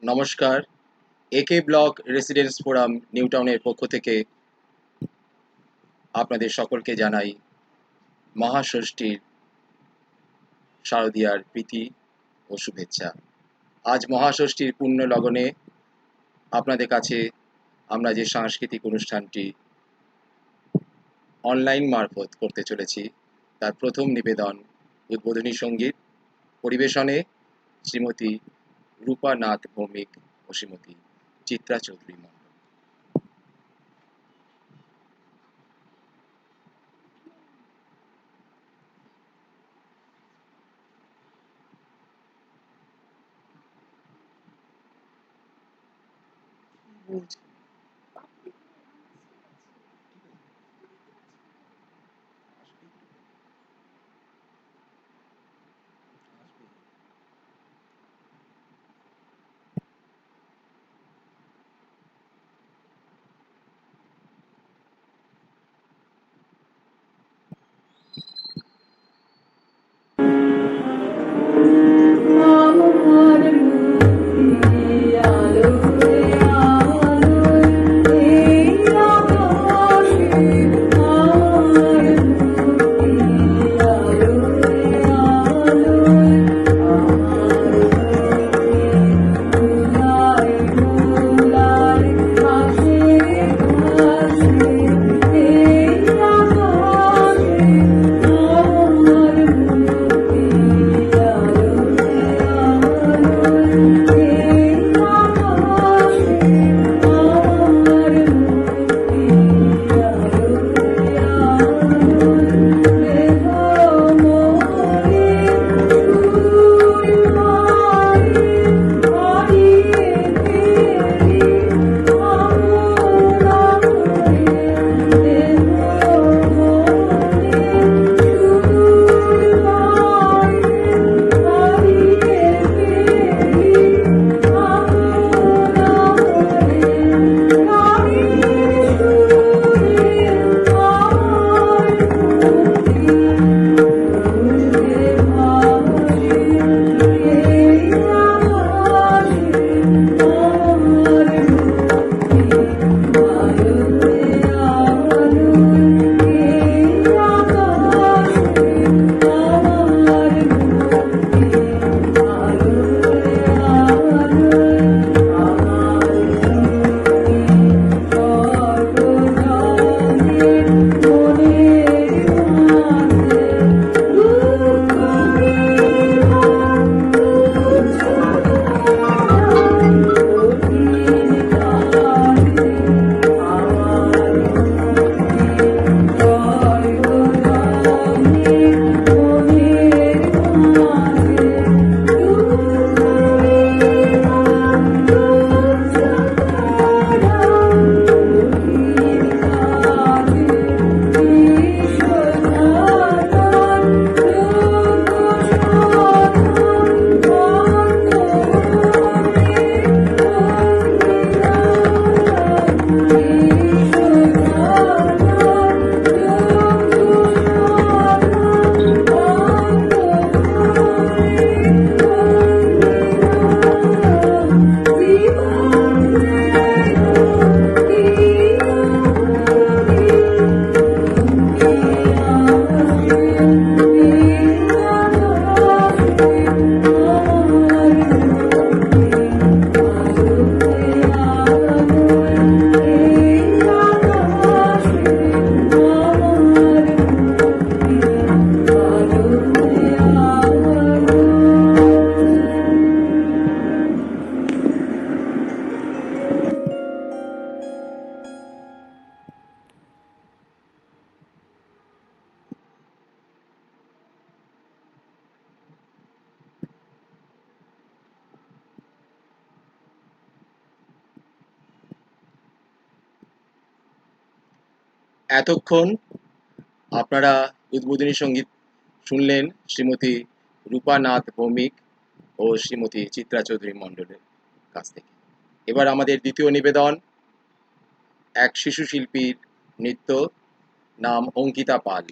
নমস্কার, AK block residence forum new টাউনের পক্ষ থেকে আপনাদের সকলকে জানাই মহাষষ্ঠীর শারদীয়ার প্রীতি ও শুভেচ্ছা। আজ মহাষষ্ঠীর পুণ্য লগনে আপনাদের কাছে আমরা যে সাংস্কৃতিক অনুষ্ঠানটি অনলাইন মারফত করতে চলেছি তার প্রথম নিবেদন উদ্বোধনী সঙ্গীত পরিবেশনে শ্রীমতী রূপা নাথ ভৌমিক ও শ্রীমতী চিত্রা চৌধুরী মণ্ডল। এতক্ষণ আপনারা উদ্বোধনী সঙ্গীত শুনলেন শ্রীমতী রূপা নাথ ভৌমিক ও শ্রীমতী চিত্রা চৌধুরী মণ্ডলের কাছ থেকে। এবার আমাদের দ্বিতীয় নিবেদন এক শিশু শিল্পীর নৃত্য, নাম অঙ্কিতা পাল।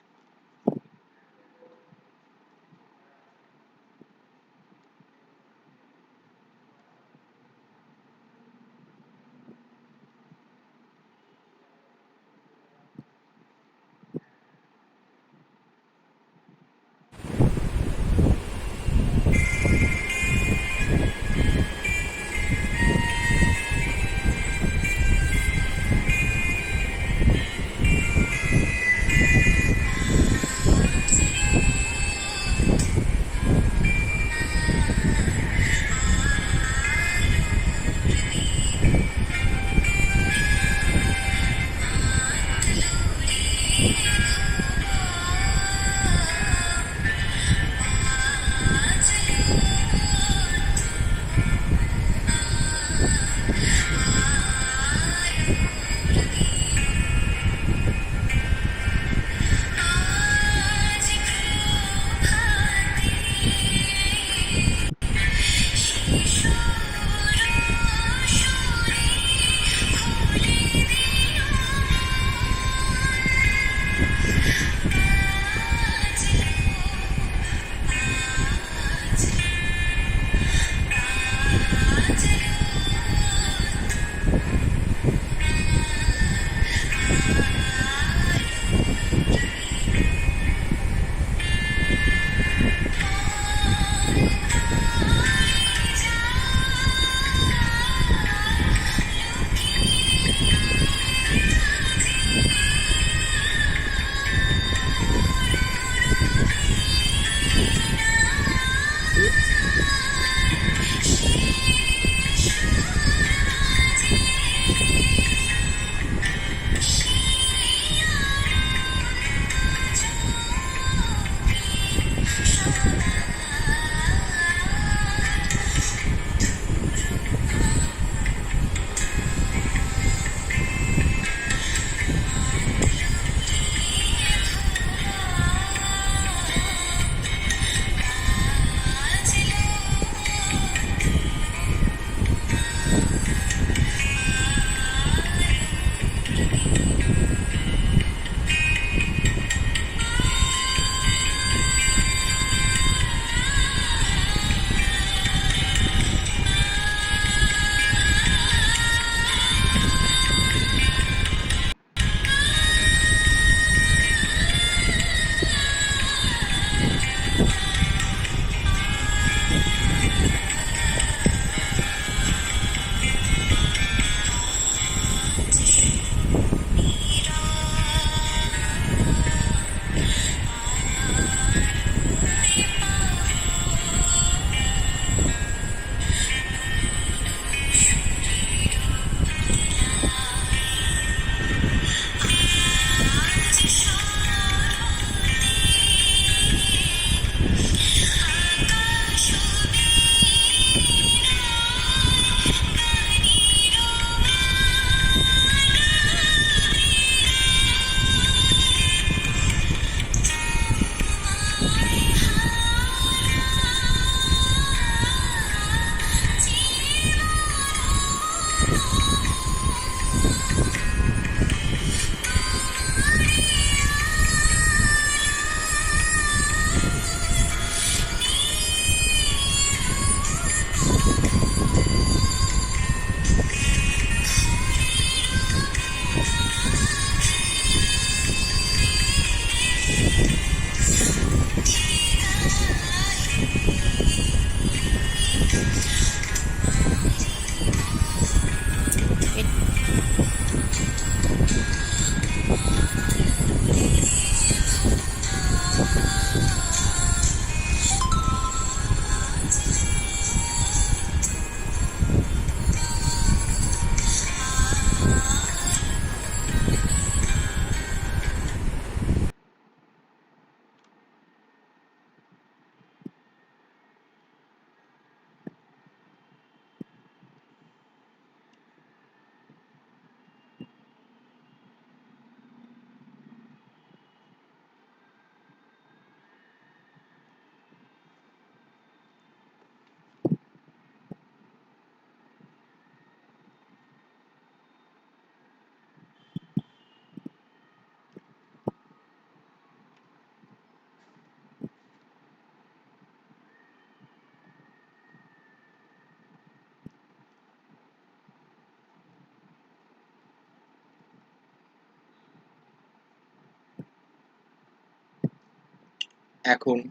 এখন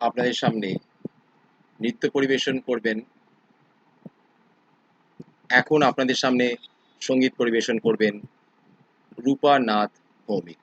আপনাদের সামনে নৃত্য পরিবেশন করবেন সঙ্গীত পরিবেশন করবেন রূপা নাথ ভৌমিক।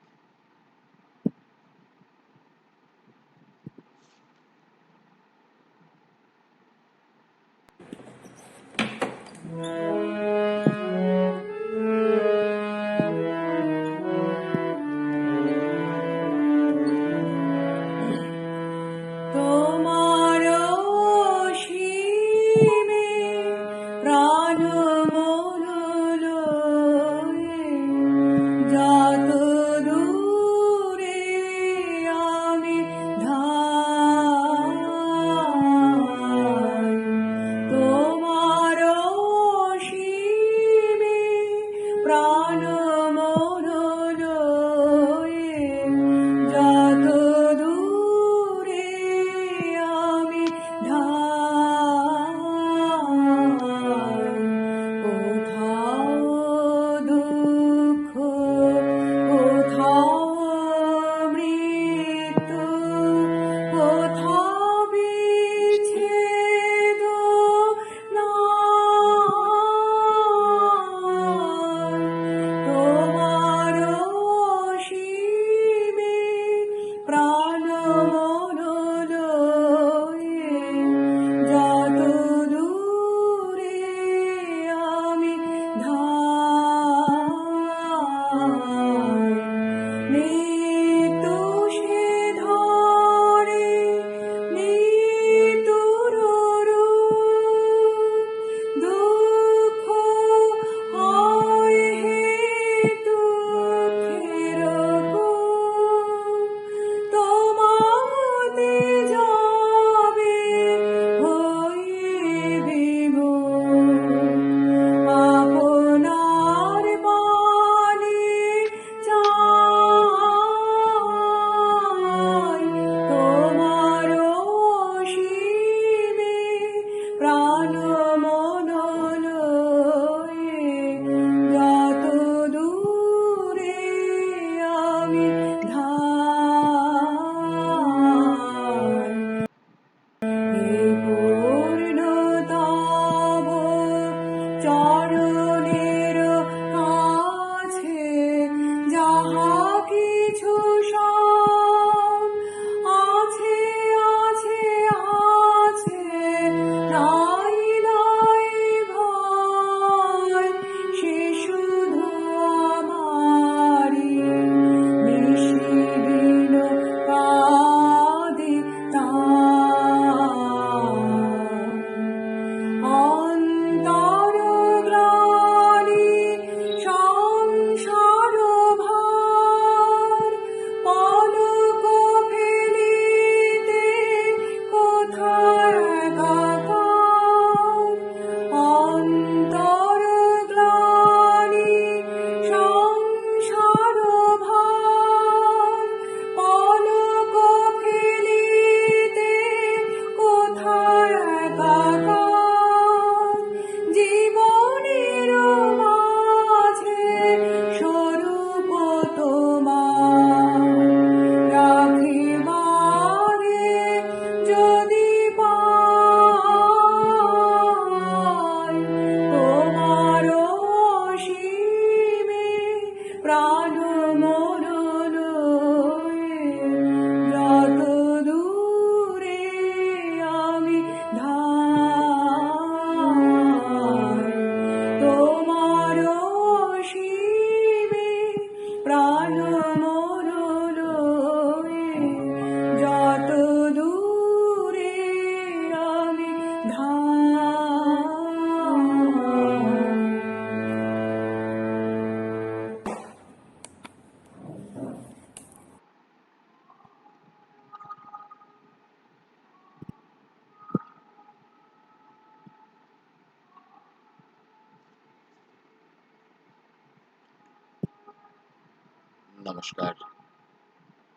নমস্কার।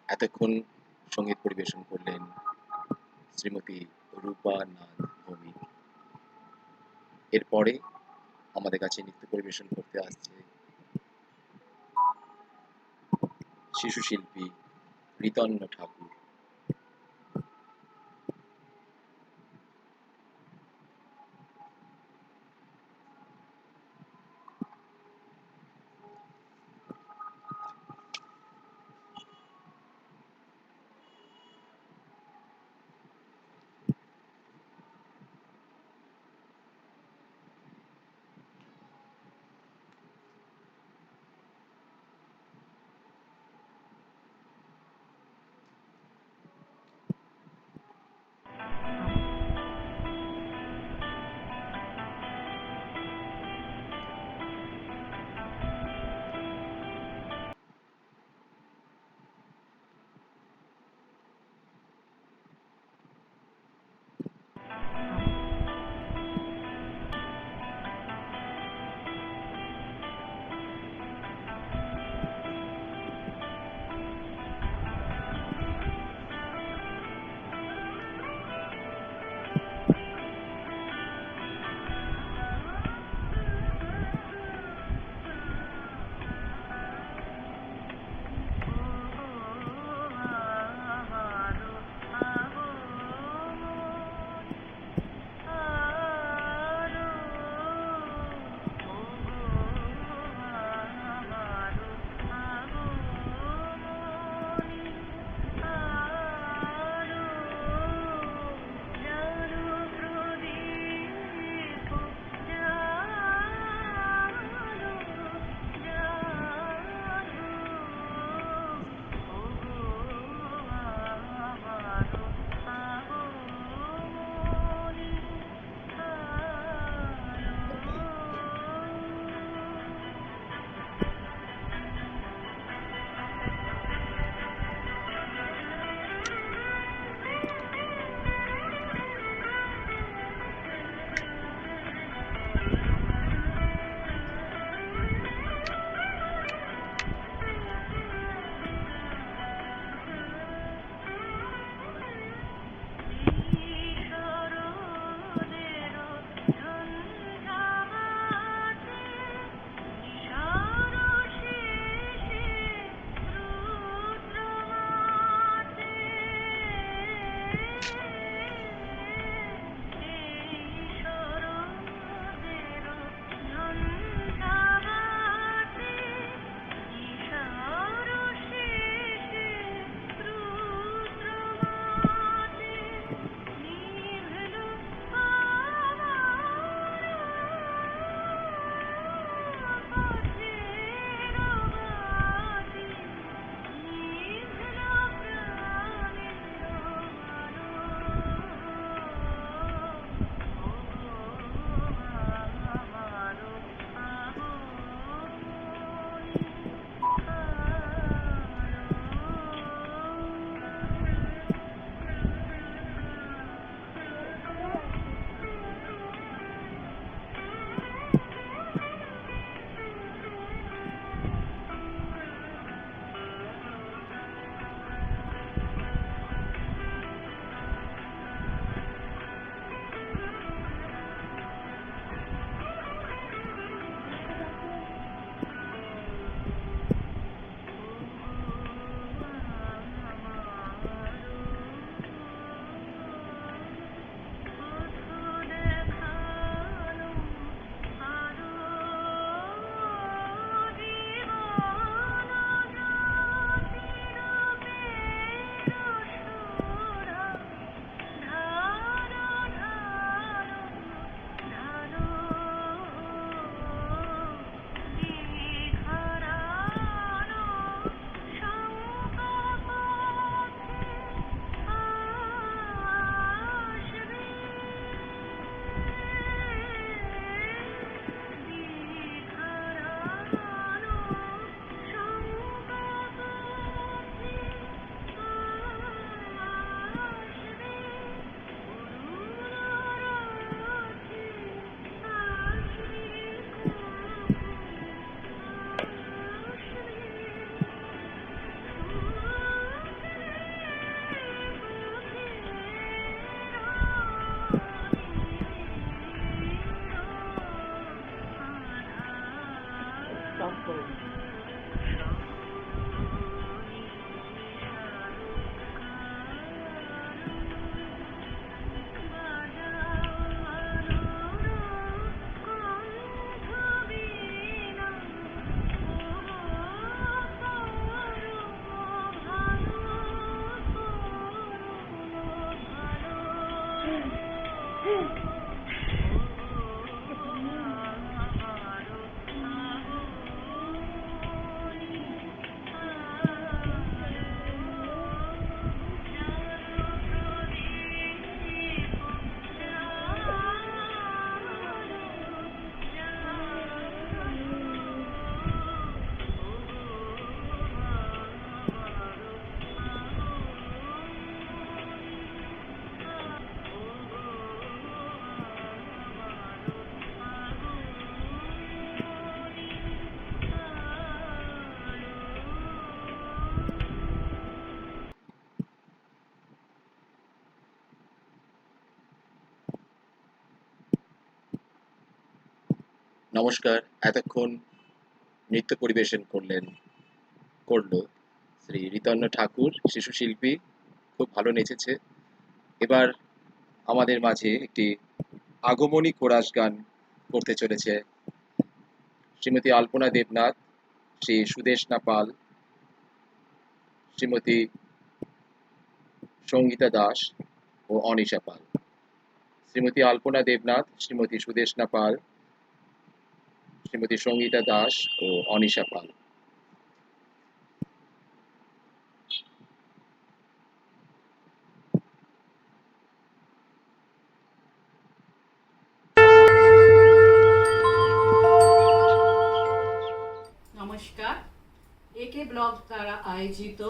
এতক্ষণ সঙ্গীত পরিবেশন করলেন শ্রীমতী রূপা নাথ ভৌমিক। এরপরে আমাদের কাছে নৃত্য পরিবেশন করতে আসছে শিশু শিল্পী ঋতন্ন ঠাকুর। নমস্কার। এতক্ষণ নৃত্য পরিবেশন করলো শ্রী ঋতন্য ঠাকুর, শিশু শিল্পী, খুব ভালো নেচেছে। এবার আমাদের মাঝে একটি আগমনী কোরাস গান করতে চলেছে শ্রীমতী আলপনা দেবনাথ, শ্রী সুদেষ্ণা পাল, শ্রীমতী সঙ্গীতা দাস ও অনিশা পাল। শ্রীমতী আলপনা দেবনাথ, শ্রীমতী সুদেষ্ণা পাল, শ্রীমতী সঙ্গীতা দাস ও অনিশা পাল। নমস্কার। একে ব্লগ দ্বারা আয়োজিত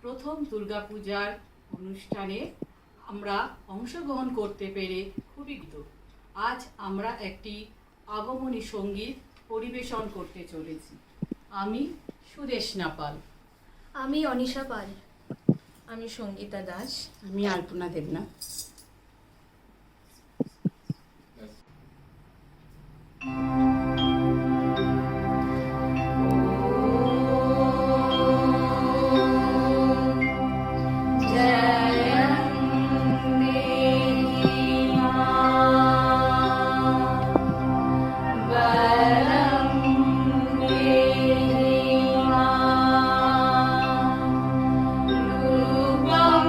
প্রথম দুর্গাপূজার অনুষ্ঠানে আমরা অংশগ্রহণ করতে পেরে খুবই কৃতজ্ঞ। আজ আমরা একটি আগমনী সঙ্গীত পরিবেশন করতে চলেছি। আমি সুদেষ্ণা পাল। আমি অনিশা পাল। আমি সঙ্গীতা দাস। আমি আলপনা দেবনাথ। রূপম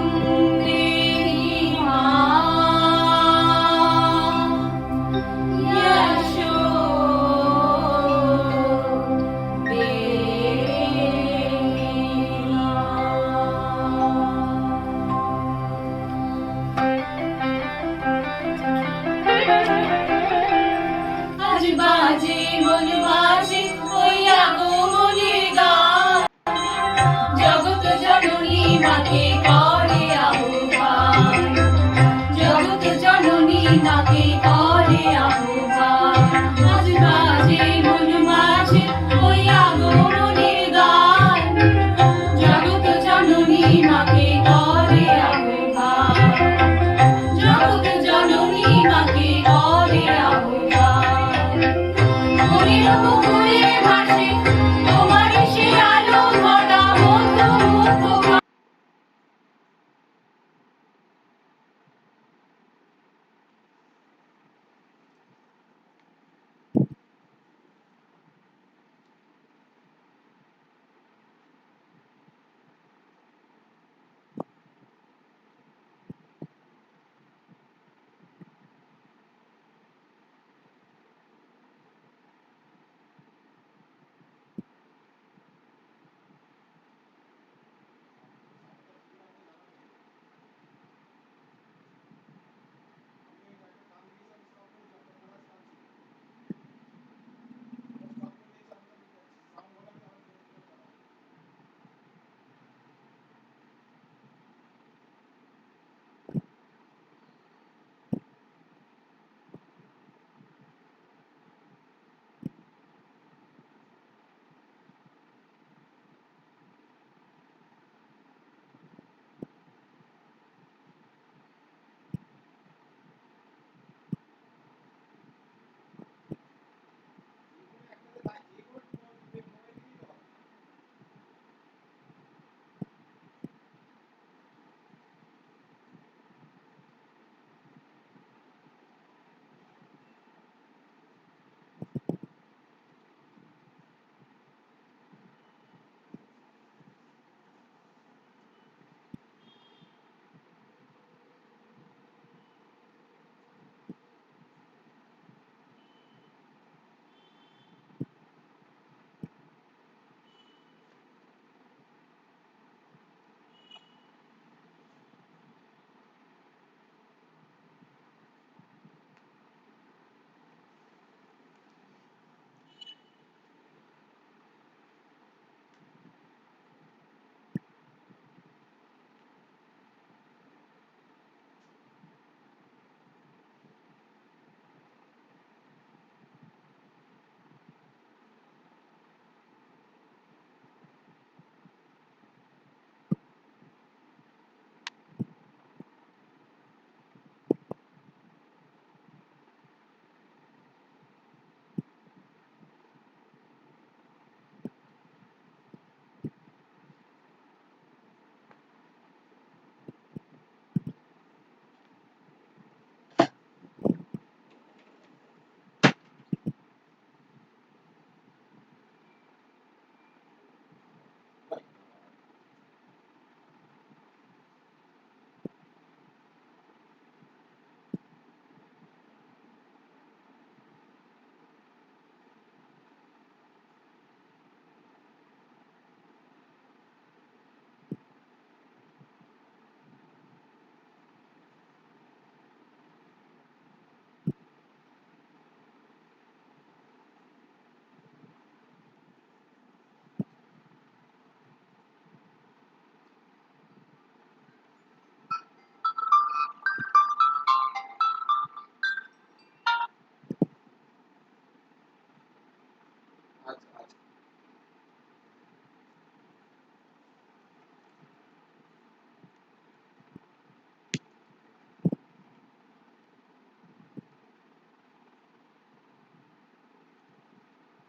দেহি মা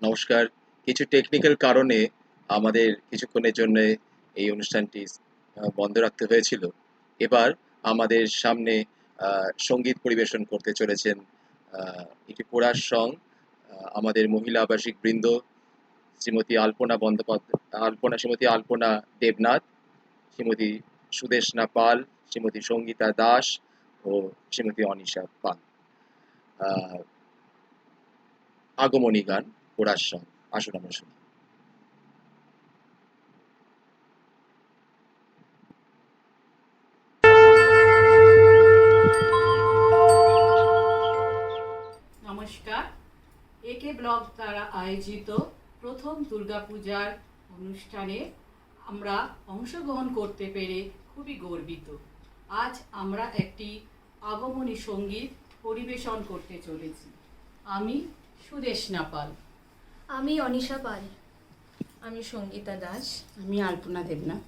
নমস্কার। কিছু টেকনিক্যাল কারণে আমাদের কিছুক্ষণের জন্য এই অনুষ্ঠানটি বন্ধ রাখতে হয়েছিল। এবার আমাদের সামনে সঙ্গীত পরিবেশন করতে চলেছেন একটি কোরাস সং আমাদের মহিলা আবাসিক বৃন্দ শ্রীমতী আলপনা দেবনাথ, শ্রীমতী সুদেশনা পাল, শ্রীমতী সঙ্গীতা দাস ও শ্রীমতী অনিশা পাল। আগমনী গান কোরাস সং। আসুন আমরা শুনি। নমস্কার, একে ব্লগ দ্বারা আয়োজিত প্রথম দুর্গাপূজার অনুষ্ঠানে আমরা অংশগ্রহণ করতে পেরে খুবই গর্বিত। আজ আমরা একটি আগমনী সঙ্গীত পরিবেশন করতে চলেছি। আমি সুদেশনা পাল। আমি অনিশা পাল। আমি সঙ্গীতা দাস। আমি আলপনা দেবনাথ।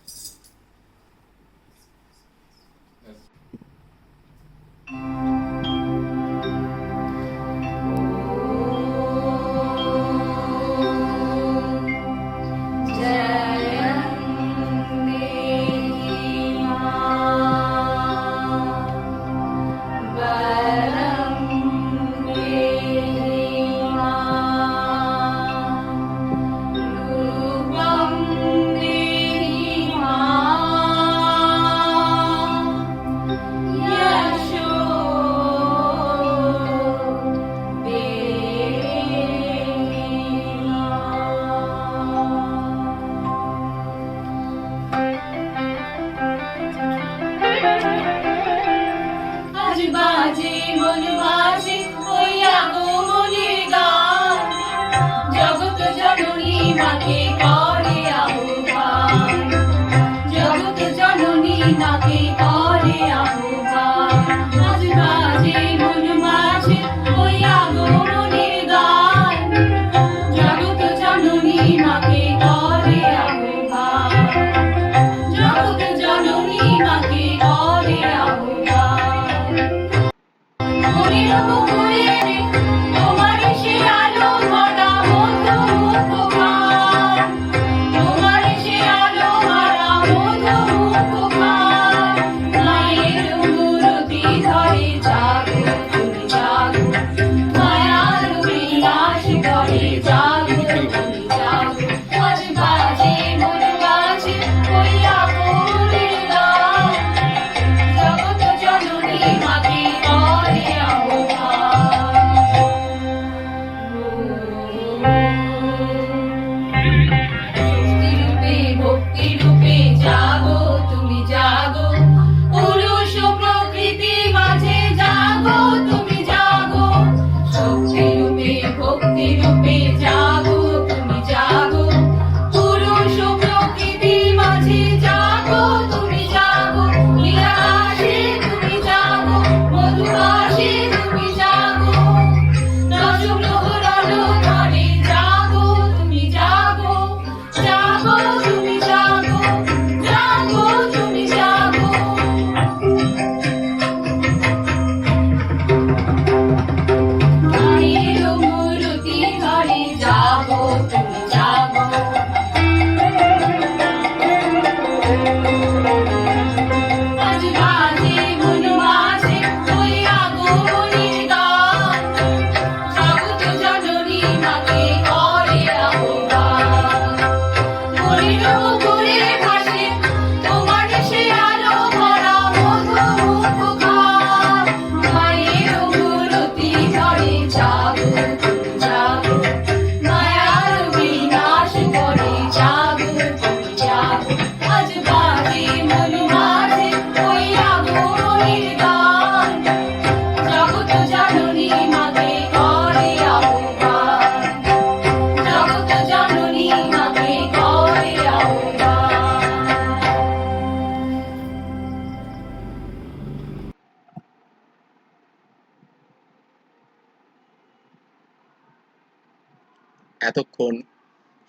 এতক্ষণ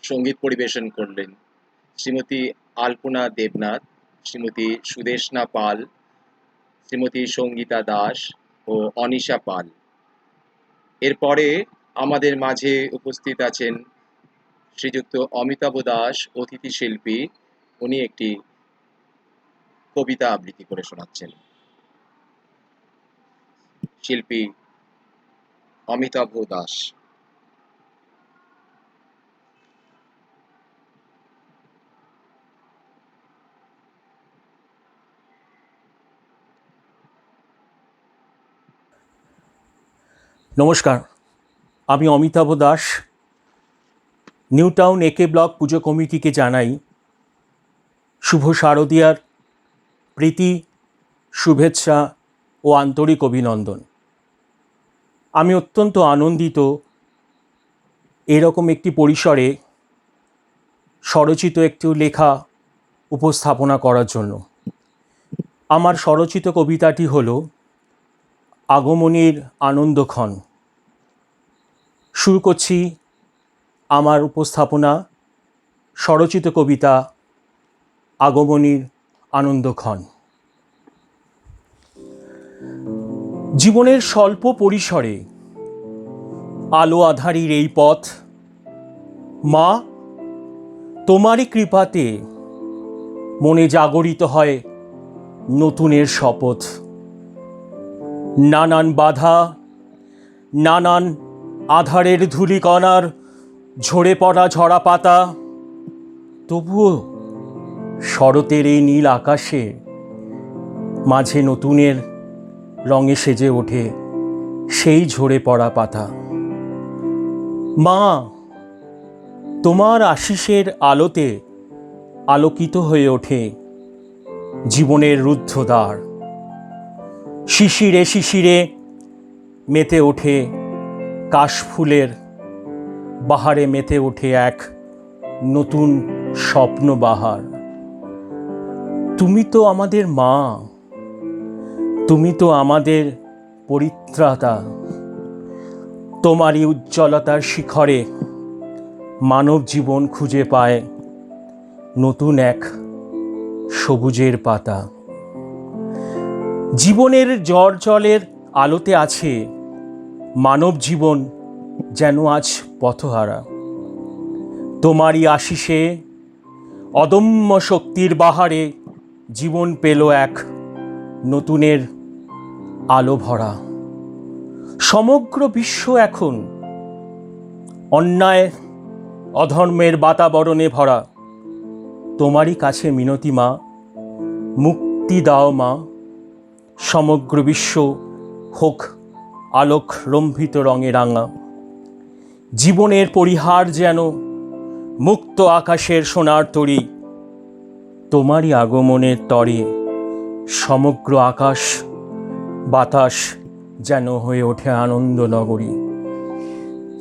সঙ্গীত পরিবেশন করলেন শ্রীমতী আলপনা দেবনাথ, শ্রীমতী সুদেশনা পাল, শ্রীমতী সঙ্গীতা দাস ও অনিশা পাল। এরপরে আমাদের মাঝে উপস্থিত আছেন শ্রীযুক্ত অমিতাভ দাস অতিথি শিল্পী, উনি একটি কবিতা আবৃত্তি করে শোনাচ্ছেন। শিল্পী অমিতাভ দাস। নমস্কার, আমি অমিতাভ দাস। নিউ টাউন একে ব্লক পুজো কমিটিকে জানাই শুভ শারদীয়ার প্রীতি, শুভেচ্ছা ও আন্তরিক অভিনন্দন। আমি অত্যন্ত আনন্দিত এরকম একটি পরিসরে স্বরচিত একটি লেখা উপস্থাপনা করার জন্য। আমার স্বরচিত কবিতাটি হল আগমনীর আনন্দক্ষণ। শুরু করছি আমার উপস্থাপনা, স্বরচিত কবিতা আগমনীর আনন্দক্ষণ। জীবনের স্বল্প পরিসরে আলো আঁধারির এই পথ, মা তোমারই কৃপাতে মনে জাগরিত হয় নতুনের শপথ। নানান বাধা, নানান আধারের ধূলিকণার ঝরে পড়া ঝরা পাতা, তবুও শরতের এই নীল আকাশে মাঝে নতুনের রঙে সেজে ওঠে সেই ঝরে পড়া পাতা। মা তোমার আশিসের আলোতে আলোকিত হয়ে ওঠে জীবনের রুদ্ধ দ্বার। শিশিরে শিশিরে মেতে ওঠে কাশফুলের বাহারে, মেতে ওঠে এক নতুন স্বপ্ন বাহার। তুমি তো আমাদের মা, তুমি তো আমাদের পরিত্রাতা। তোমারই উজ্জ্বলতার শিখরে মানব জীবন খুঁজে পায় নতুন এক সবুজের পাতা। জীবনের জ্বর জলের আলোতে আছে মানব জীবন যেন আজ পথহারা। তোমারই আশিসে অদম্য শক্তির বাহারে জীবন পেল এক নতুনের আলো ভরা। সমগ্র বিশ্ব এখন অন্যায় অধর্মের বাতাবরণে ভরা। তোমারই কাছে মিনতি মা, মুক্তি দাও মা। সমগ্র বিশ্ব হোক আলোক রম্ভিত রঙে রাঙা। জীবনের পরিহার যেন মুক্ত আকাশের সোনার তরী। তোমারই আগমনের তরে সমগ্র আকাশ বাতাস যেন হয়ে ওঠে আনন্দ নগরী।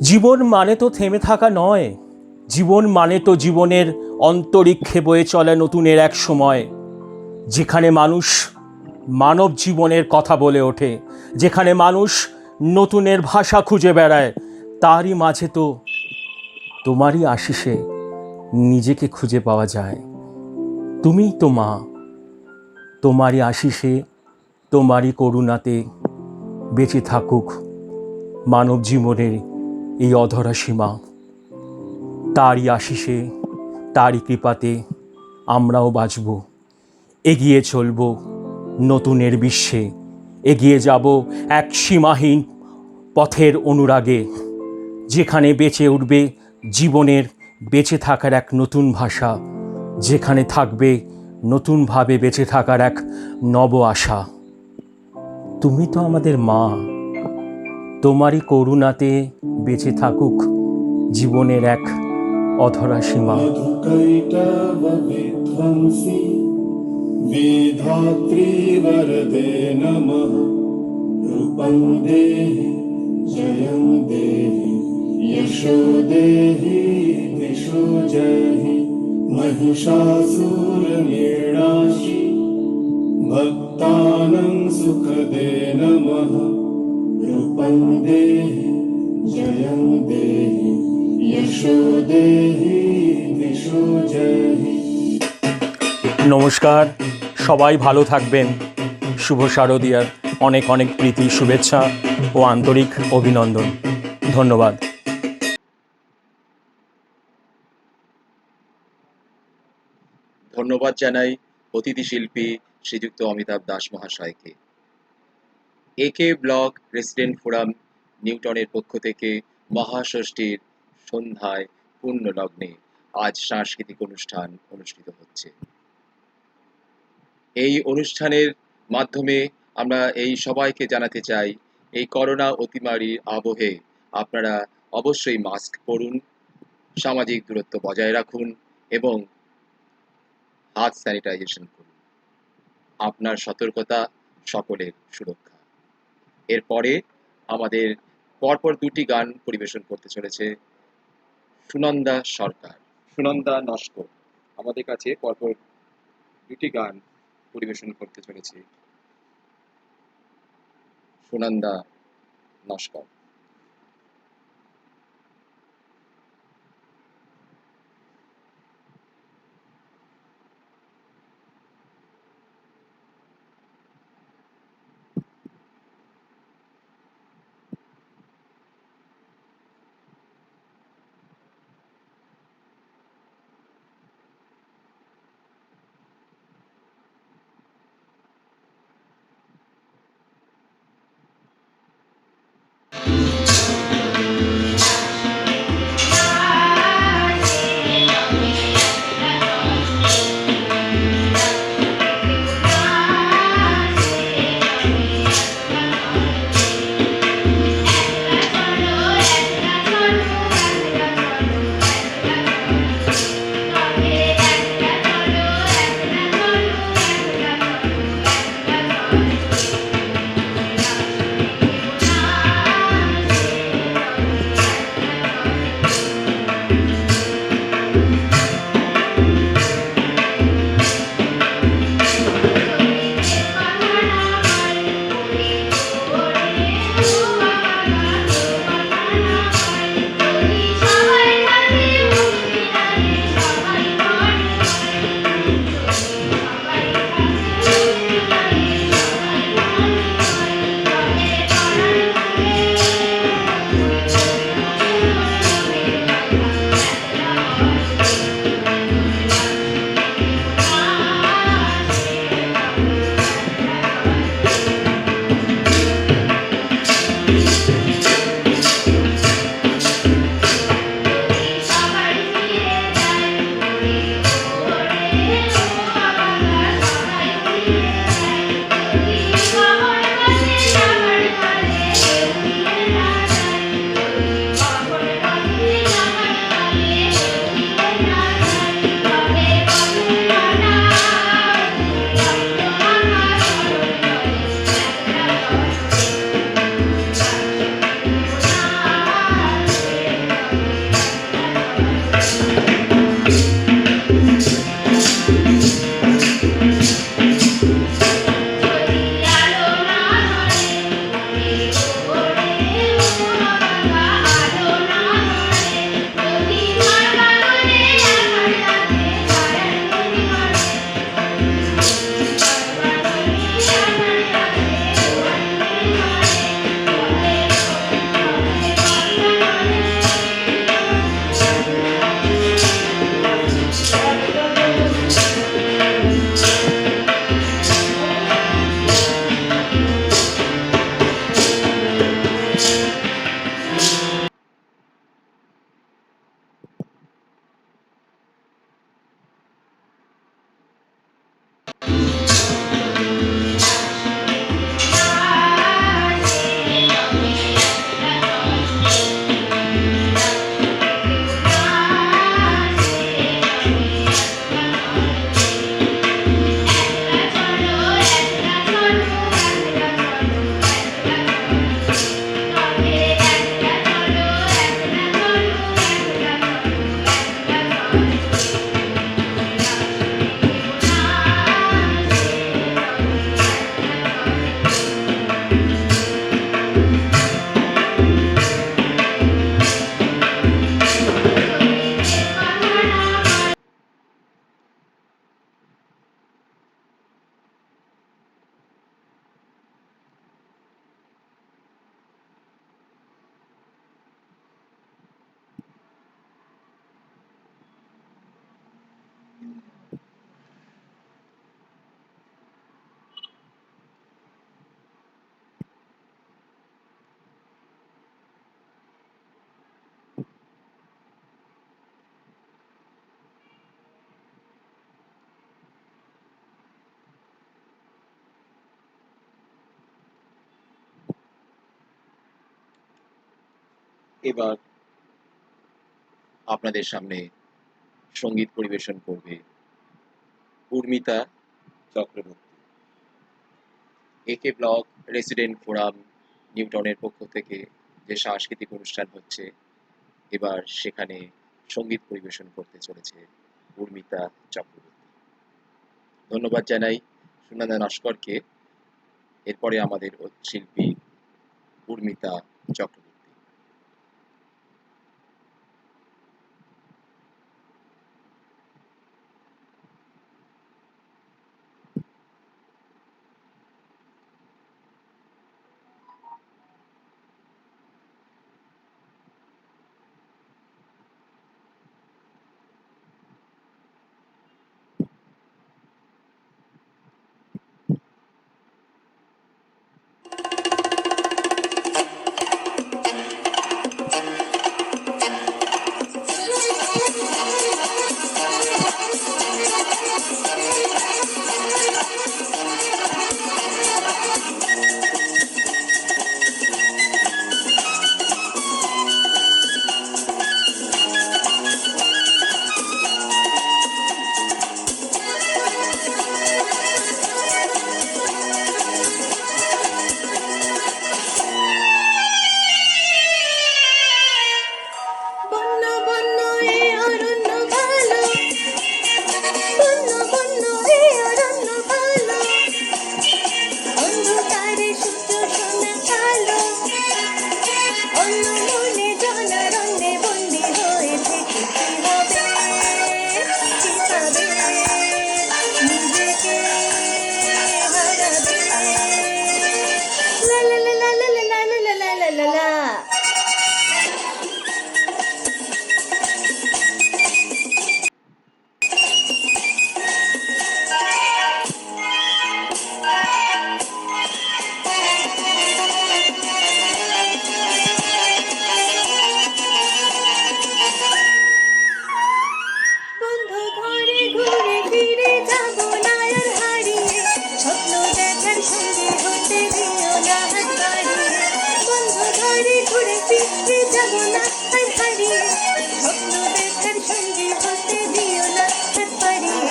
জীবন মানে তো থেমে থাকা নয়, জীবন মানে তো জীবনের অন্তরিক্ষে বয়ে চলে নতুনের এক সময়, যেখানে মানুষ মানব জীবনের কথা বলে ওঠে, যেখানে মানুষ নতুনের ভাষা খুঁজে বেড়ায়। তারই মাঝে তো তোমারই আশিসে নিজেকে খুঁজে পাওয়া যায়। তুমিই তো মা, তোমারই আশিসে তোমারই করুণাতে বেঁচে থাকুক মানব জীবনের এই অধরা সীমা। তারই আশিসে তারই কৃপাতে আমরাও বাঁচব, এগিয়ে চলব নতুনের বিশ্বে, এগিয়ে যাব এক সীমাহীন পথের অনুরাগে, যেখানে বেঁচে উঠবে জীবনের বেঁচে থাকার এক নতুন ভাষা, যেখানে থাকবে নতুনভাবে বেঁচে থাকার এক নব আশা। তুমি তো আমাদের মা, তোমারই করুণাতে বেঁচে থাকুক জীবনের এক অধরা সীমা। विधात्री वरदे नमः। रूपं देहि जयं देहि यशो देहि दिशो जहि। महिषासुरनिर्णाशि भक्तानां सुखदे नमः। रूपं देहि जयं देहि यशो देहि दिशो जहि। নমস্কার, সবাই ভালো থাকবেন। শুভ শারদীয়ার অনেক অনেক প্রীতি, শুভেচ্ছা ও আন্তরিক অভিনন্দন। ধন্যবাদ। ধন্যবাদ জানাই অতিথি শিল্পী শ্রীযুক্ত অমিতাভ দাস মহাশয়কে। একে ব্লক রেসিডেন্ট ফোরাম নিউটনের পক্ষ থেকে মহাষষ্ঠীর সন্ধ্যায় পূর্ণ লগ্নে আজ সাংস্কৃতিক অনুষ্ঠান অনুষ্ঠিত হচ্ছে। এই অনুষ্ঠানের মাধ্যমে আমরা এই সবাইকে জানাতে চাই, এই করোনা অতিমারীর আবহে আপনারা অবশ্যই মাস্ক পরুন, সামাজিক দূরত্ব বজায় রাখুন এবং হাত স্যানিটাইজেশন করুন। আপনার সতর্কতা সকলের সুরক্ষা। এরপরে আমাদের পরপর দুটি গান পরিবেশন করতে চলেছে সুনন্দা সরকার, সুনন্দা নস্কর। আমাদের কাছে পরপর দুটি গান পরিবেশন করতে চলেছে সুনন্দা নস্কর। এবার আপনাদের সামনে সঙ্গীত পরিবেশন করবে উর্মিতা চক্রবর্তী। একে ব্লক রেসিডেন্ট ফোরাম নিউটনের পক্ষ থেকে যে সাংস্কৃতিক অনুষ্ঠান হচ্ছে, এবার সেখানে সঙ্গীত পরিবেশন করতে চলেছে উর্মিতা চক্রবর্তী। ধন্যবাদ জানাই সুনন্দা নস্করকে। এরপরে আমাদের শিল্পী উর্মিতা চক্রবর্তী। বন্য বন্য এই অরণ্য ভালো, বন্য বন্য এই অরণ্য ভালো, অন্ধকারে সূর্য সোনা কালো, অন্য মনে জনারণ্যে বন্দী হয়েছে। কি হবে, কি পাবে, নিজেকে হারাবে। লা লা লা লা লা লা লা লা লা লা লা লা। বন্ধ ঘরে ঘুরে ফিরে যাব না আর হারিয়ে, স্বপ্ন দেখার সঙ্গে হতে দিও না হাত বাড়িয়ে। বন্ধ ঘরে ঘুরে ফিরে যাব না আর হারিয়ে, স্বপ্ন দেখার সঙ্গে হতে দিও না হাত বাড়িয়ে।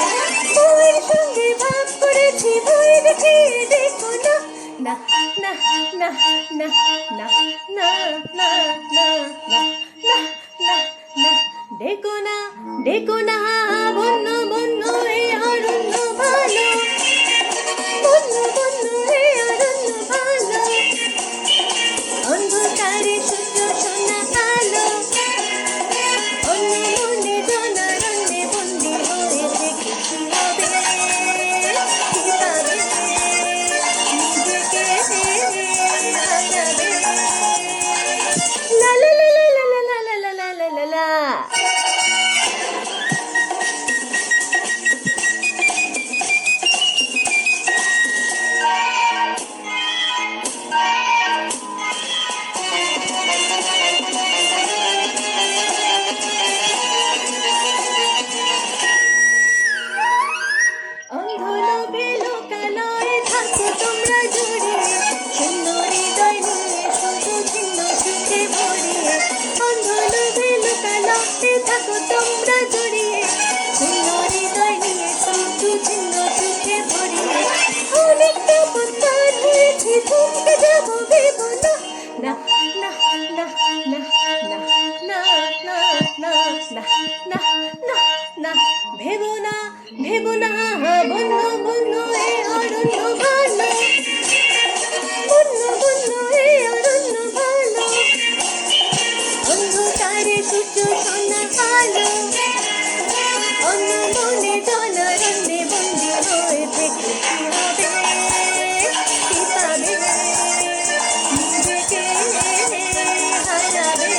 বউয়ের সঙ্গে ভাব করেছি, বই দেখিয়ে দেখো না। না না না না না না না না না না না না, ডেকো না ডেকো না, বন্য বন্য এই অরণ্য ভালো, বন্য বন্য এই অরণ্য ভালো, অন্ধকারে সূর্য সোনা কালো, অন্য মনে জনারণ্যে বন্দী হয়েছে। কি হবে, কি পাবে, নিজেকে হারাবে। লা লা লা লা লা লা লা লা লা লা লা লা। অন্ধ লোভে লোকালয়ে থাকো তোমরা জড়িয়ে, শূন্য হৃদয় নিয়ে শুধু ছিন্ন সুখে ভরিয়ে। অন্ধ লোভে লোকালয়ে থাকো তোমরা জড়িয়ে, শূন্য হৃদয় নিয়ে শুধু ছিন্ন সুখে ভরিয়ে। অনেকটা পথ পার হয়েছি, থমকে যাবো ভেবো না। না না না না না না না না না না না না, ভেবো না ভেবো না, বন্য বন্য এই অরণ্য ভালো, বন্য বন্য এই অরণ্য ভালো, অন্ধকারে সূর্য সোনা কালো, অন্য মনে জনারণ্যে বন্দী হয়েছে। কি হবে, কি পাবে, নিজেকে হারাবে।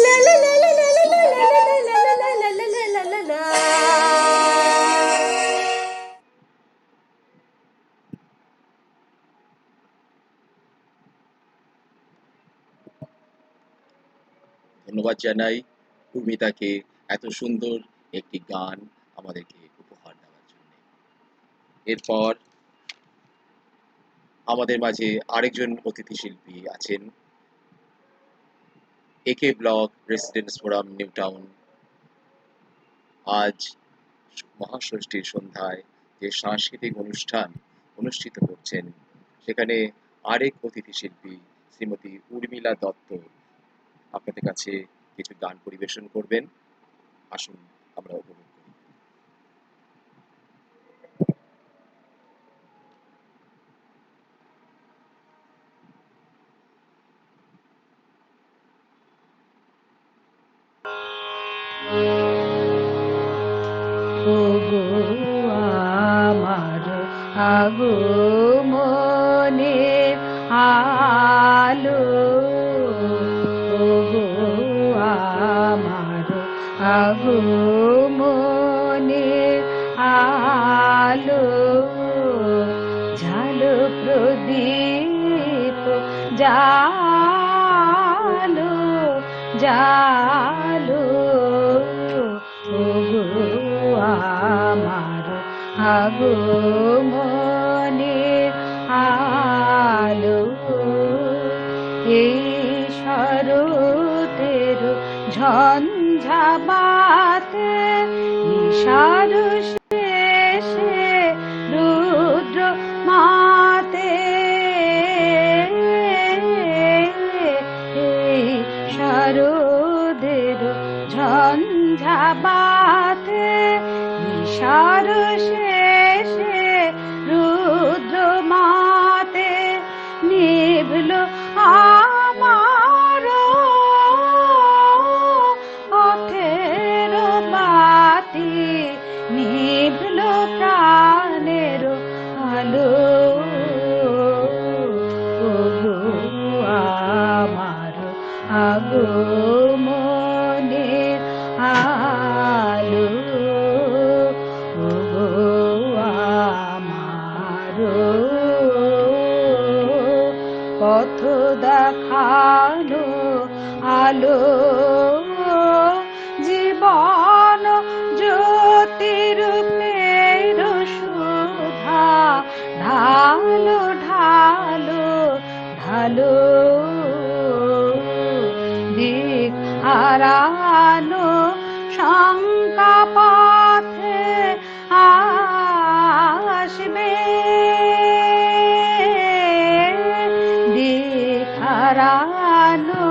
লা লা লা লা লা লা লা লা লা লা লা লা লা লা লা। ধন্যবাদ জানাই উর্মিতাকে এত সুন্দর একটি গান আমাদেরকে উপহার দেওয়ার জন্য। এরপর আমাদের মাঝে আরেকজন অতিথি শিল্পী আছেন, একে block residence forum New town আজ মহাষষ্ঠীর সন্ধ্যায় যে সাংস্কৃতিক অনুষ্ঠান অনুষ্ঠিত করছেন, সেখানে আরেক অতিথি শিল্পী শ্রীমতী উর্মিলা দত্ত আপনাদের কাছে কিছু গান পরিবেশন করবেন। আসুন আমরা উপভোগ করি। ওগো আমার আগমনের আলো, ওগো আমার আগমনের আলো, ঝালো প্রদীপ জালো জালো, ওগো আমার আগমনের আলো। এই শরতের ঝঞ্ঝাবাতে নিশার শেষে রুদ্র মাতে, এই শরতের ঝঞ্ঝাবাতে নিশার শেষে রুদ্র মাতে নিভল আমার পথের বাতি, নিভল প্রাণের আলো, ওগো আমার আগমনের আলো, ওগো আমার পথ দেখানো আলো, জীবন জ্যোতিরূপের সুধা ঢালো ঢালো ঢালো, দিক হারানো শঙ্কা পথে আসবে, দিক হারানো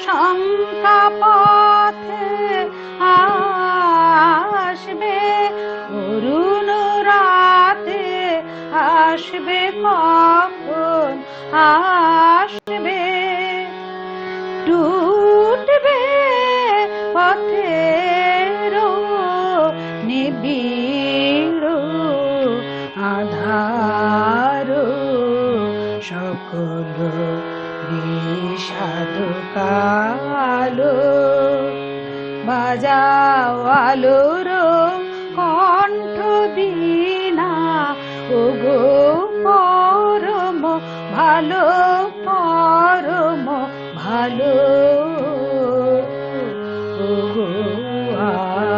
শঙ্কা পথে আসবে, অরুণ রাতে আসবে, কখন আসবে, টুটবে পথের নিবিড় আধার, সকল বিষাদ কালো, বাজাও আলোর কণ্ঠ বীণা, ওগো পরম ভালো পরম ভালো, ওগো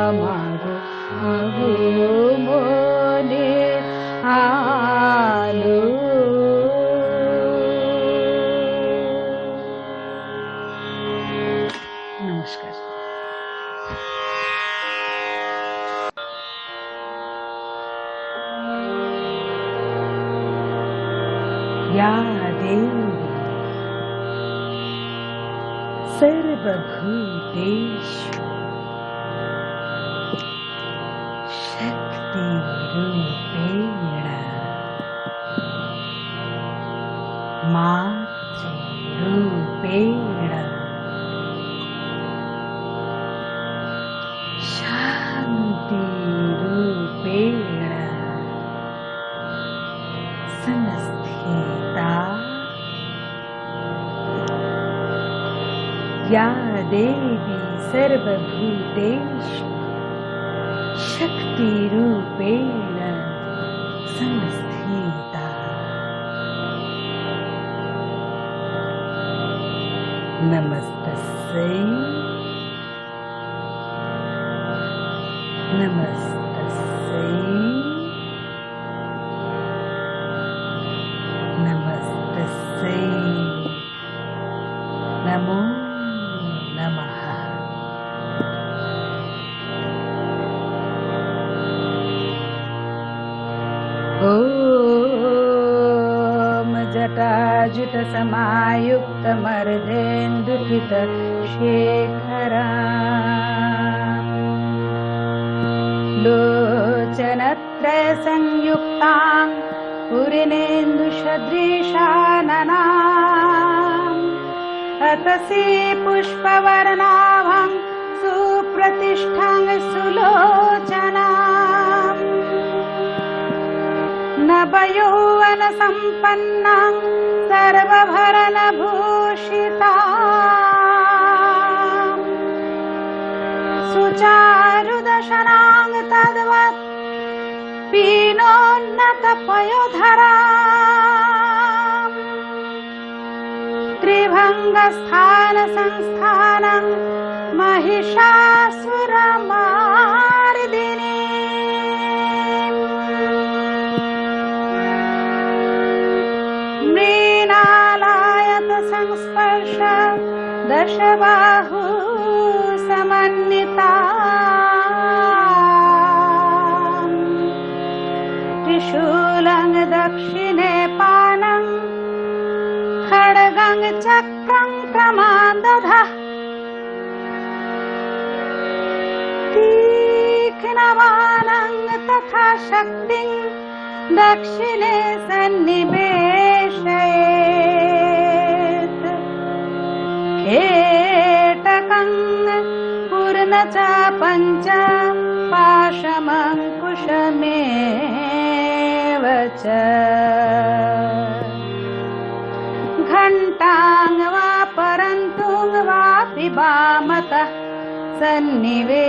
আমার আগমনের আলো। নমস্কার। या देवी सर्वभूतेषु शक्तिरूपेण मातृरूपेण शान्तिरूपेण संस्थिता, या देवी सर्वभूतेषु शक्तिरूपेण संस्थिता, नमस्तस्यै नमस्तस्यै नमस्तस्यै, नमो जटाजुटसमायुक्तमर्धेन्दुहितशेखरा लोचनत्रयसंयुक्तां पुरिनेन्दुसदृशाननाम् अतसी पुष्पवर्णाभं सुप्रतिष्ठां सुलोचनाम् नवयौवनसम्पन्नां सर्वभरणभूषितां सुचारुदशनां तद्वत् पीनोन्नतपयोधराम् त्रिभङ्गस्थानसंस्थानं महिषासुरमार्दिनी मृणालायतसंस्पर्श दशबाहु समन्विता त्रिशूलं दक्षिणे पानं खड्गं चक्रं क्रमादधः तीक्ष्णबाणं तथा शक्तिं दक्षिणे सन्निवेशयेत् खेटकं पूर्णचापं च पाशमङ्कुशमेव च घण्टां वा परन्तुं वापि वामतः सन्निवेशयेत्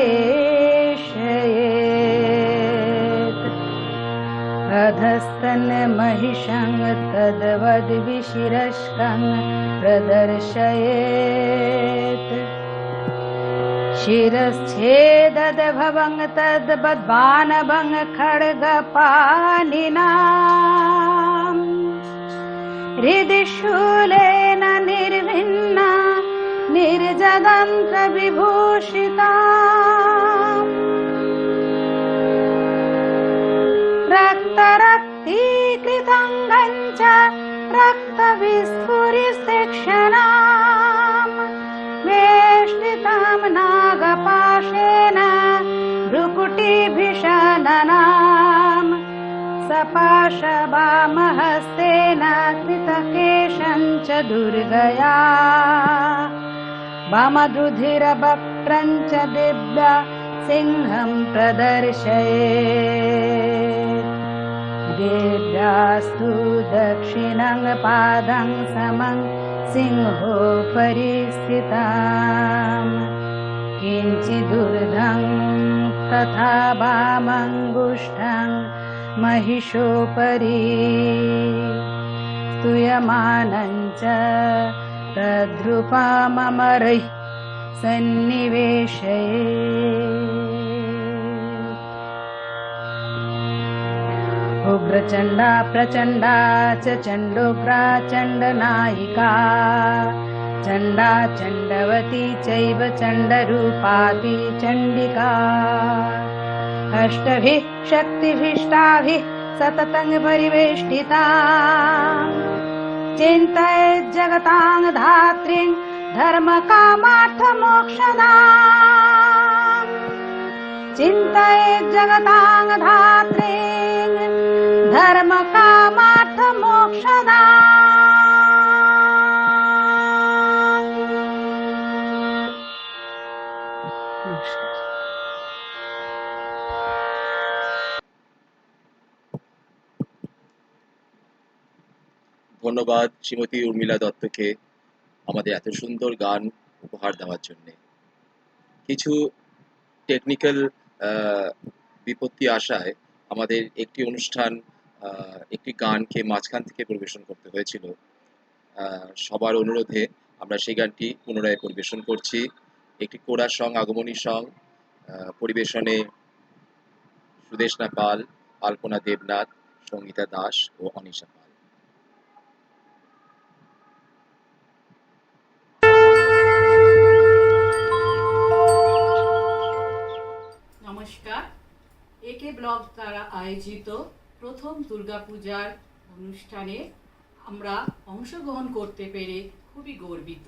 अधस्तन्महिषं तद्वद्विशिरस्कं प्रदर्शयेत् शिरश्छेदद्भवं तद्वद्बाणवं खड्गपाणिनाम् हृदि शूलेन निर्भिन्ना निर्जदन्त्रविभूषिता रक्तरक्तीकृतङ्गं च रक्तविस्फुरितक्षणाम् वेष्टितं नागपाशेन भ्रुकुटिभिषणनाम् सपाशवामहस्तेन कृतकेशं च दुर्गया वामरुधिरवक्त्रं च दिव्या सिंहं प्रदर्शयेत् दिव्यास्तु दक्षिणं पादं समं सिंहोपरि स्थिताम् किञ्चिदूर्ध्वं तथा वामङ्गुष्ठं महिषोपरि स्तूयमानं च तद्रूपममरैः सन्निवेशयेत् उग्रचण्डा प्रचण्डा च चण्डोग्रा चण्डनायिका चण्डा चण्डवती चैव चण्डरूपाति चण्डिका अष्टभिः शक्तिभिष्टाभिः सततं परिवेष्टिता चिन्तयेत् जगतां धात्रीं धर्मकामार्थमोक्षदां चिन्तयेत् जगतां धात्रीं धर्मकामार्थमोक्षदाम्। ধন্যবাদ শ্রীমতী উর্মিলা দত্তকে আমাদের এত সুন্দর গান উপহার দেওয়ার জন্য। কিছু টেকনিক্যাল বিপত্তি আসায় আমাদের একটি অনুষ্ঠান একটি গানকে মাঝখান থেকে পরিবেশন করতে হয়েছিল। সবার অনুরোধে আমরা সেই গানটি পুনরায় পরিবেশন করছি। একটি কোরা সং, আগমনী সং, পরিবেশনে সুদেষ্ণা পাল, আলপনা দেবনাথ, সঙ্গীতা দাস ও অনিশা পাল। নমস্কার, একে ব্লগ দ্বারা আয়োজিত প্রথম দুর্গাপূজার অনুষ্ঠানে আমরা অংশগ্রহণ করতে পেরে খুবই গর্বিত।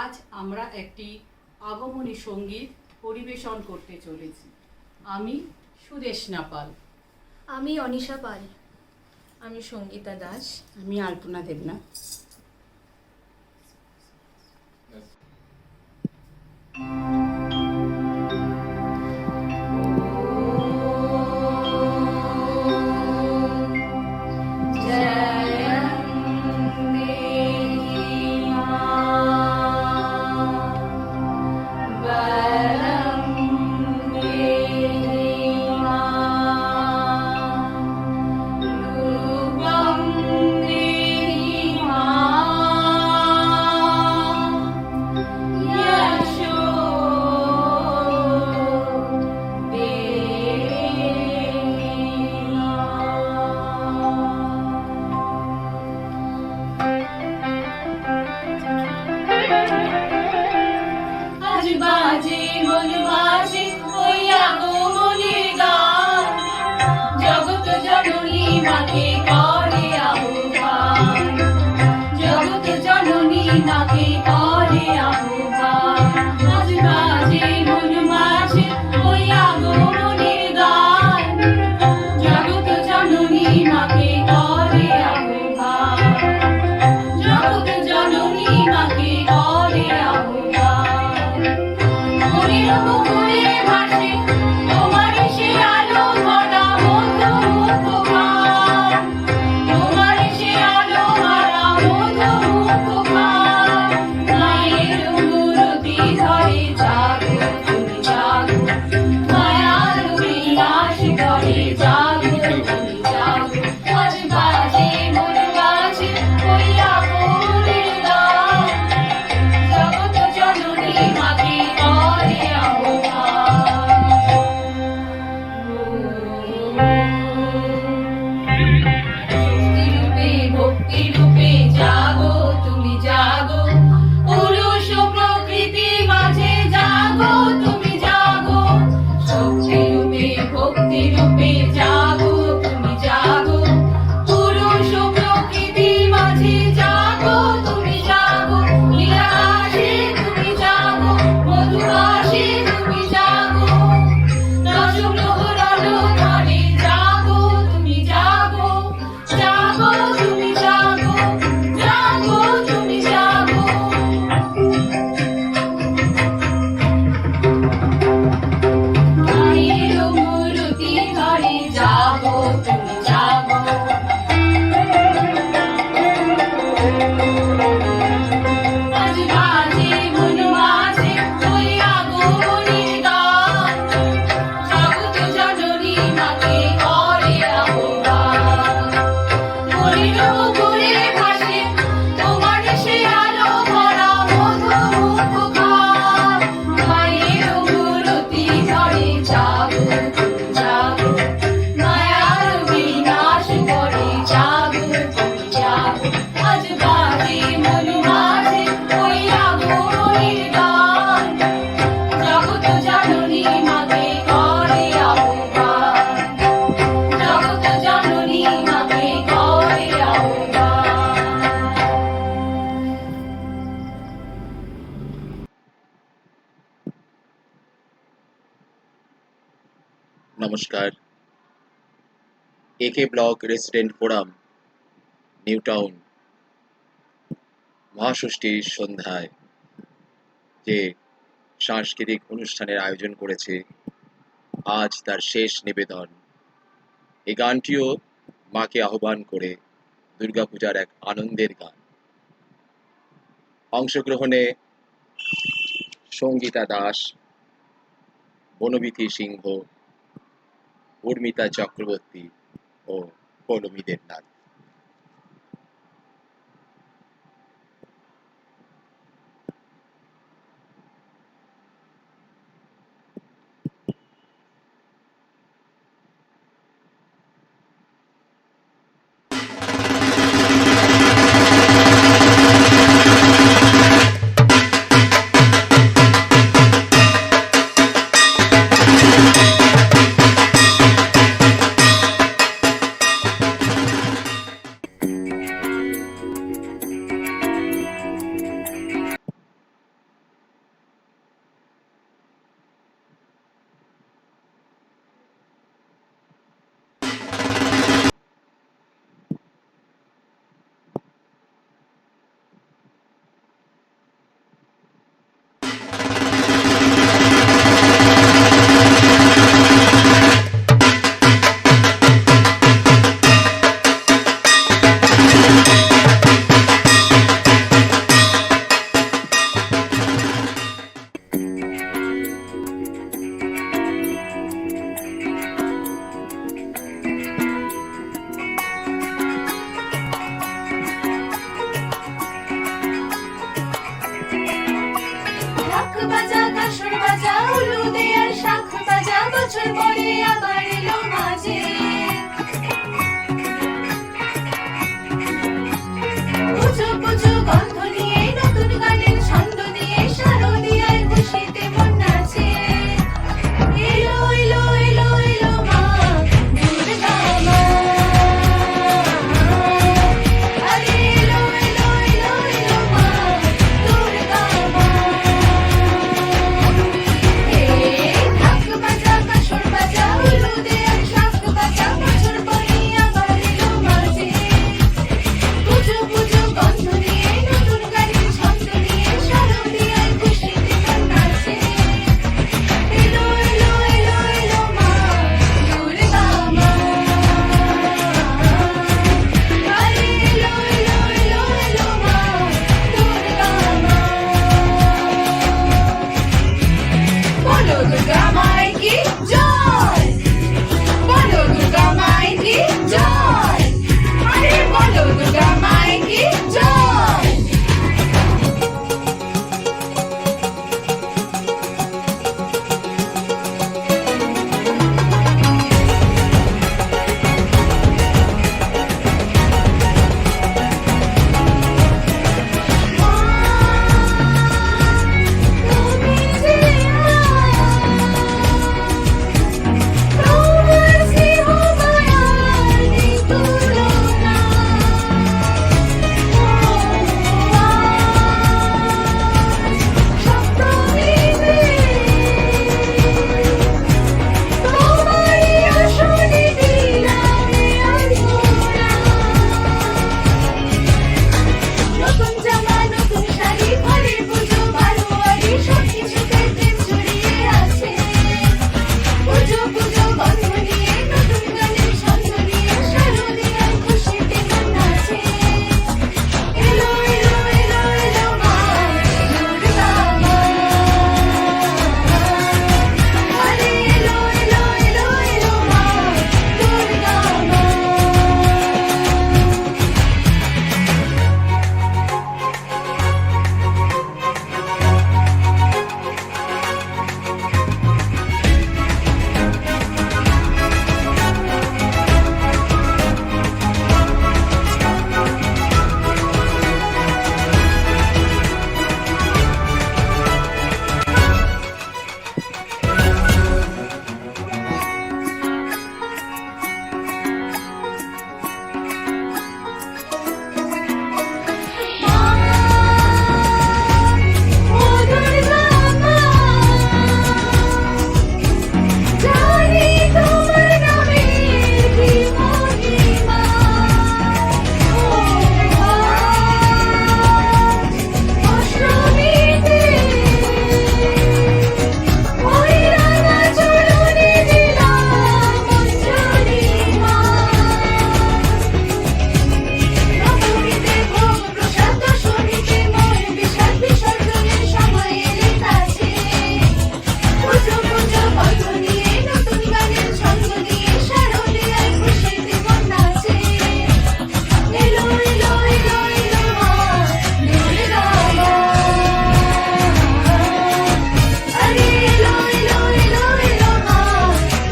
আজ আমরা একটি আগমনী সঙ্গীত পরিবেশন করতে চলেছি। আমি সুদেশনা পাল। আমি অনিশা পাল। আমি সঙ্গীতা দাস। আমি আলপনা দেবনাথ। আজ বাজে মন বাজে ওই আগমনের গান, জগৎ জননী মাকে করে আহ্বান, জগৎ জননী মাকে করে আহ্বান। আজ বাজে মন বাজে ওই আগমনের গান, জগৎ জননী মাকে করে আহ্বান, জগৎ জননী মাকে করে আহ্বান। মনের মুখে ভাসে তোমার সে আলো ভরা মধু মুখখান, তোমার সে আলো ভরা মধু মুখখান। মায়ের মূরতি ধরে জাগো তুমি জাগো, মায়ার বিলাস করে জাগো তুমি জাগো। আজ বাজে মন বাজে ওই আগমনের গান, জগৎ জননী মাকে করে আহ্বান। শক্তিরূপে ভক্তিরূপে জাগো তুমি জাগো, পুরুষ ও প্রকৃতি মাঝে জাগো তুমি জাগো। শক্তিরূপে ভক্তিরূপে জাগো তুমি জাগো, পুরুষ ও প্রকৃতি মাঝে জাগো তুমি জাগো। নীলাকাশে তুমি জাগো, মধুবাসে তুমি জাগো, দশগ্রহণ ধরে জাগো তুমি জাগো, জাগো তুমি জাগো, জাগো তুমি জাগো। মায়ের মূরতি ধরে জাগো তুমি জাগো। আজ বাজে মন বাজে ওই আগমনের গান, জগৎ জননী মাকে করে আহ্বান। মনের মুখে ভাসে তোমার সে আলো ভরা মধু মুখখান। মায়ের মূরতি ধরে জাগো তুমি জাগো, মায়ার বিনাশ করে জাগো তুমি জাগো। আজ বাজে মন বাজে ওই আগমনের গান, জগৎ জননী মাকে করে আহ্বান, জগৎ জননী মাকে করে আহ্বান। নমস্কার। AK block resident forum New Town মহাষষ্ঠীর সন্ধ্যায় যে সাংস্কৃতিক অনুষ্ঠানের আয়োজন করেছে, আজ তার শেষ নিবেদন। এই গানটিও মাকে আহ্বান করে দুর্গাপূজার এক আনন্দের গান। অংশগ্রহণে সঙ্গীতা দাস, বনবিথি সিংহ, উর্মিতা চক্রবর্তী ও পৌলমী দেবনাথ। বছর পরে আবার এলো মাঝে পুজো পুজো গন্ধ নিয়ে নতুন গানের ছন্দ নিয়ে শারদীয়ার খুশিতে মন নাচে এলো এলো এলো এলো মা দুর্গা মা আরে এলো এলো এলো এলো মা দুর্গা মা হে ঢাক বাজা কাসর বাজা উলুদে শাক বাজা বছর পরে আবার এলো মাঝে পুজো পুজো গন্ধ নিয়ে নতুন গানের ছন্দ নিয়ে শারদীয়ার খুশিতে মন নাচে এলো এলো এলো এলো মা দুর্গা মা আরে এলো এলো এলো এলো মা দুর্গা মা বলো দুর্গা মাই কি জয় বলো দুর্গা মাই কি জয় আরে বলো দুর্গা মাই কি জয় তুমি যে তোমার স্নেহ মায়ার নেই তুলনা সপ্তমীতে তোমারই আসনে দিলাম আলপনা নতুন জামা নতুন শাড়ি ঘরে পুজো বারোয়ারি সব কিছুতে প্রেম জড়িয়ে আছে পুজো পুজো গন্ধ নিয়ে নতুন গানের ছন্দ নিয়ে শারদীয়ার খুশিতে মন নাচে এলো এলো এলো এলো মা দুর্গা মা আরে এলো এলো এলো এলো মা দুর্গা মা ও দুর্গা মা জানি তোমার নামে কি মহিমা ও অষ্টমীতে ওই রাঙা চরণে দিলাম অঞ্জলি মা নবমীতে ভোগ প্রসাদ দশমীতে ময় বিষাদ বিসর্জনের সময় এলে কাছে পুজো পুজো গন্ধ নিয়ে নতুন গানের ছন্দ নিয়ে শারদীয়ার খুশিতে মন নাচে এলো এলো এলো এলো মা দুর্গা মা আরে এলো এলো এলো এলো মা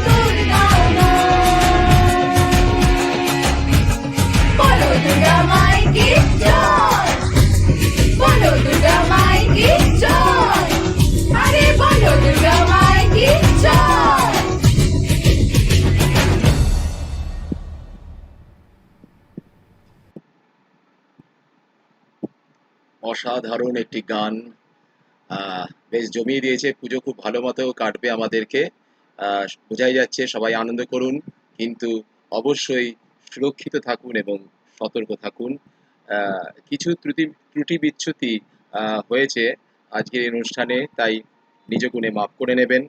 দুর্গা মা বলো দুর্গা মাই কি জয় বলো দুর্গা মাই কি জয় আরে বলো দুর্গা মাই কি জয় অসাধারণ একটি গান, বেশ জমিয়ে দিয়েছে। পুজো খুব ভালো মতো কাটবে আমাদেরকে, বোঝাই যাচ্ছে। সবাই আনন্দ করুন, কিন্তু অবশ্যই সুরক্ষিত থাকুন এবং সতর্ক থাকুন। কিছু ত্রুটি বিচ্যুতি হয়েছে আজকের এই অনুষ্ঠানে, তাই নিজ গুণে মাফ করে নেবেন।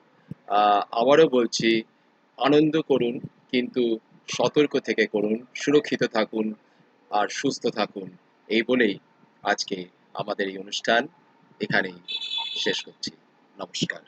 আবারও বলছি, আনন্দ করুন কিন্তু সতর্ক থেকে করুন, সুরক্ষিত থাকুন আর সুস্থ থাকুন। এই বলেই আজকে আমাদের এই অনুষ্ঠান এখানেই শেষ করছি। নমস্কার।